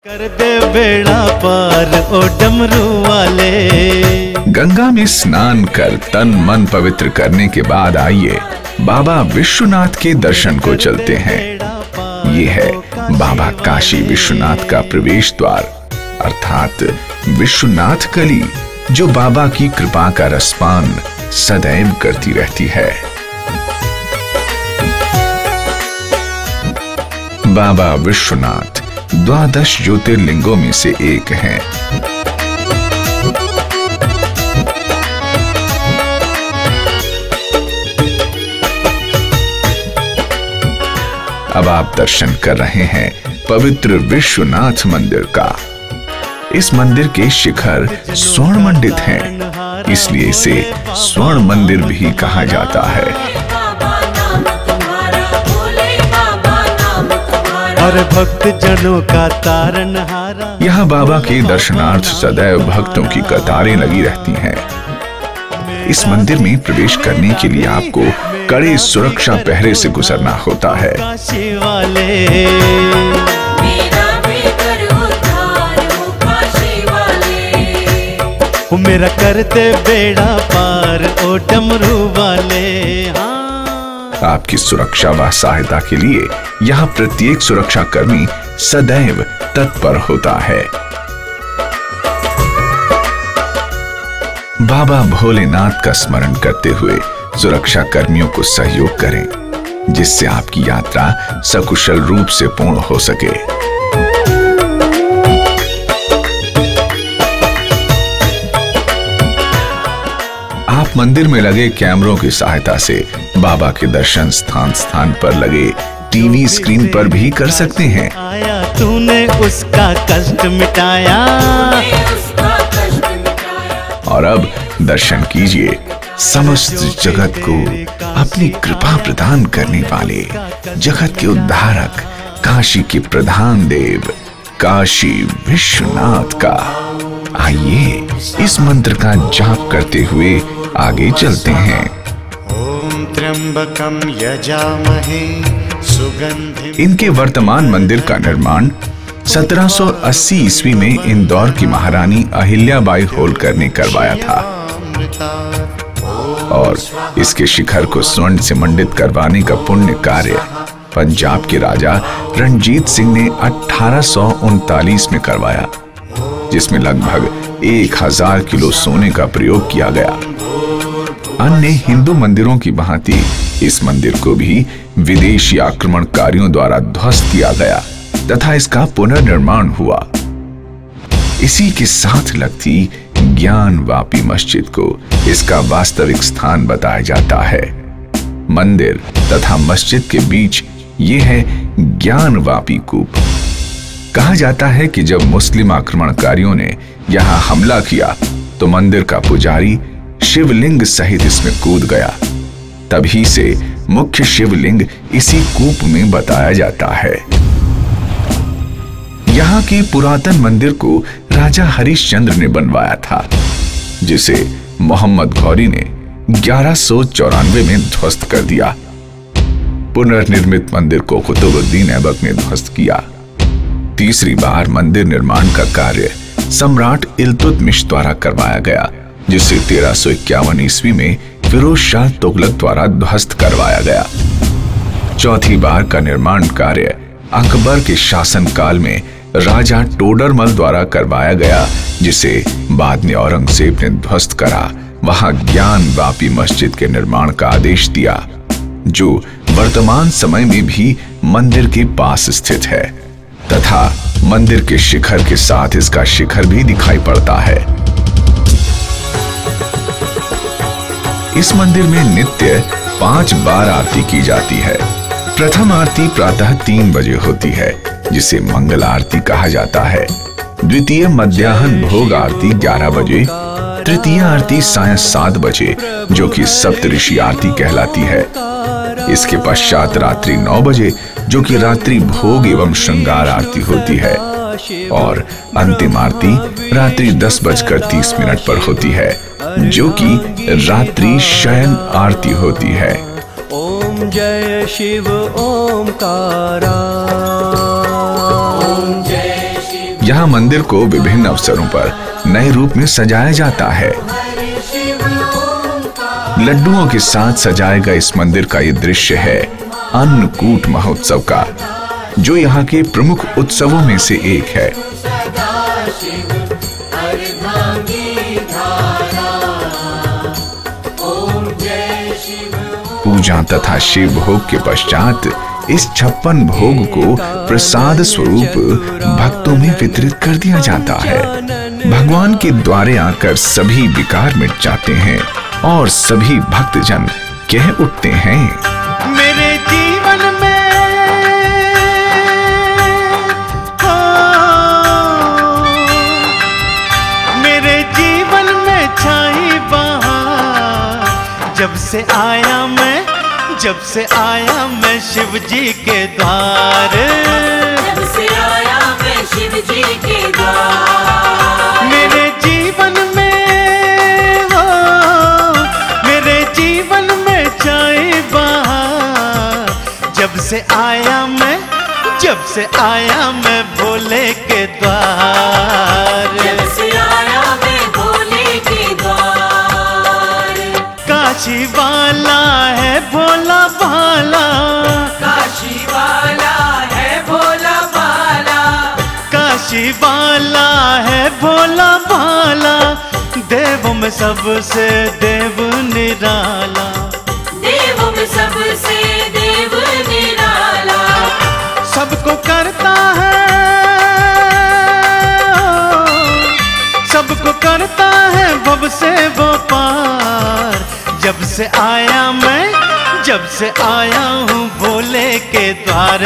कर दे बेड़ा पार ओ डमरू वाले। गंगा में स्नान कर तन मन पवित्र करने के बाद आइए बाबा विश्वनाथ के दर्शन को चलते हैं। ये है बाबा काशी विश्वनाथ का प्रवेश द्वार अर्थात विश्वनाथ कली, जो बाबा की कृपा का रसपान सदैव करती रहती है। बाबा विश्वनाथ 12 ज्योतिर्लिंगों में से एक हैं। अब आप दर्शन कर रहे हैं पवित्र विश्वनाथ मंदिर का। इस मंदिर के शिखर स्वर्ण मंडित हैं, इसलिए इसे स्वर्ण मंदिर भी कहा जाता है। और भक्त जनों का तारनहारा। यहाँ बाबा के दर्शनार्थ सदैव भक्तों की कतारें लगी रहती हैं। इस मंदिर में प्रवेश करने के लिए आपको कड़े सुरक्षा पहरे से गुजरना होता है। काशी वाले मेरा करते बेड़ा पार ओ डमरू वाले। आपकी सुरक्षा व सहायता के लिए यहाँ प्रत्येक सुरक्षा कर्मी सदैव तत्पर होता है। बाबा भोलेनाथ का स्मरण करते हुए सुरक्षा कर्मियों को सहयोग करें, जिससे आपकी यात्रा सकुशल रूप से पूर्ण हो सके। आप मंदिर में लगे कैमरों की सहायता से बाबा के दर्शन स्थान स्थान पर लगे टीवी स्क्रीन पर भी कर सकते हैं। आया तूने उसका कष्ट मिटाया। और अब दर्शन कीजिए समस्त जगत को अपनी कृपा प्रदान करने वाले जगत के उद्धारक काशी के प्रधान देव काशी विश्वनाथ का। आइए इस मंत्र का जाप करते हुए आगे चलते हैं। ओम त्र्यंबकम यजामहे सुगंधिम। इनके वर्तमान मंदिर का निर्माण 1780 ईस्वी में इंदौर की महारानी अहिल्याबाई होलकर ने करवाया था और इसके शिखर को स्वर्ण से मंडित करवाने का पुण्य कार्य पंजाब के राजा रणजीत सिंह ने 1839 में करवाया, जिसमें लगभग 1000 किलो सोने का प्रयोग किया गया। अन्य हिंदू मंदिरों की भांति इस मंदिर को भी विदेशी आक्रमणकारियों द्वारा ध्वस्त किया गया तथा इसका पुनर्निर्माण हुआ। इसी के साथ लगती ज्ञानवापी मस्जिद को इसका वास्तविक स्थान बताया जाता है। मंदिर तथा मस्जिद के बीच ये है ज्ञानवापी कूप। कहा जाता है कि जब मुस्लिम आक्रमणकारियों ने यहाँ हमला किया तो मंदिर का पुजारी शिवलिंग सहित इसमें कूद गया। तभी से मुख्य शिवलिंग इसी कूप में बताया जाता है। यहाँ के पुरातन मंदिर को राजा हरिश्चंद्र ने बनवाया था, जिसे मोहम्मद गौरी ने 1194 में ध्वस्त कर दिया। पुनर्निर्मित मंदिर को कुतुबुद्दीन ऐबक ने ध्वस्त किया। तीसरी बार मंदिर निर्माण का कार्य सम्राट इल्तुतमिश द्वारा करवाया गया, जिसे 1351 ईस्वी में फिरोज शाह तुगलक द्वारा ध्वस्त करवाया गया। चौथी बार का निर्माण कार्य अकबर के शासनकाल में राजा टोडरमल द्वारा करवाया गया, जिसे बाद में औरंगजेब ने ध्वस्त करा। वहां ज्ञानवापी मस्जिद के निर्माण का आदेश दिया, जो वर्तमान समय में भी मंदिर के पास स्थित है तथा मंदिर के शिखर के साथ इसका शिखर भी दिखाई पड़ता है। इस मंदिर में नित्य 5 बार आरती की जाती है। प्रथम आरती प्रातः 3 बजे होती है, जिसे मंगल आरती कहा जाता है। द्वितीय मध्याह्न भोग आरती 11 बजे, तृतीय आरती सायं 7 बजे, जो कि सप्तऋषि आरती कहलाती है। इसके पश्चात रात्रि 9 बजे, जो कि रात्रि भोग एवं श्रृंगार आरती होती है, और अंतिम आरती रात्रि 10:30 पर होती है, जो कि रात्रि शयन आरती होती है। ओम जय शिव ओमकारा। यहाँ मंदिर को विभिन्न अवसरों पर नए रूप में सजाया जाता है। लड्डुओं के साथ सजाए गए इस मंदिर का ये दृश्य है अन्नकूट महोत्सव का, जो यहाँ के प्रमुख उत्सवों में से एक है। पूजा तथा शिव भोग के पश्चात इस 56 भोग को प्रसाद स्वरूप भक्तों में वितरित कर दिया जाता है। भगवान के द्वारे आकर सभी विकार मिट जाते हैं और सभी भक्तजन कह उठते हैं, मेरे जीवन में हो, मेरे जीवन में छाई बहार, जब से आया मैं शिव जी के द्वार, जब से आया मैं शिव जी के द्वार। मेरे जीवन में हो, मेरे जीवन में छाई बहार, जब से आया मैं भोले के द्वार, जब से आया मैं भोले के द्वार। काशी वाला है भोला भाला, काशी वाला है भोला भाला, काशी वाला है भोला भाला, देवों में सबसे देव निराला, देवों में सबसे देव निराला। सबको करता है, सबको करता है भव से वो पार, जब से आया हूँ भोले के द्वार।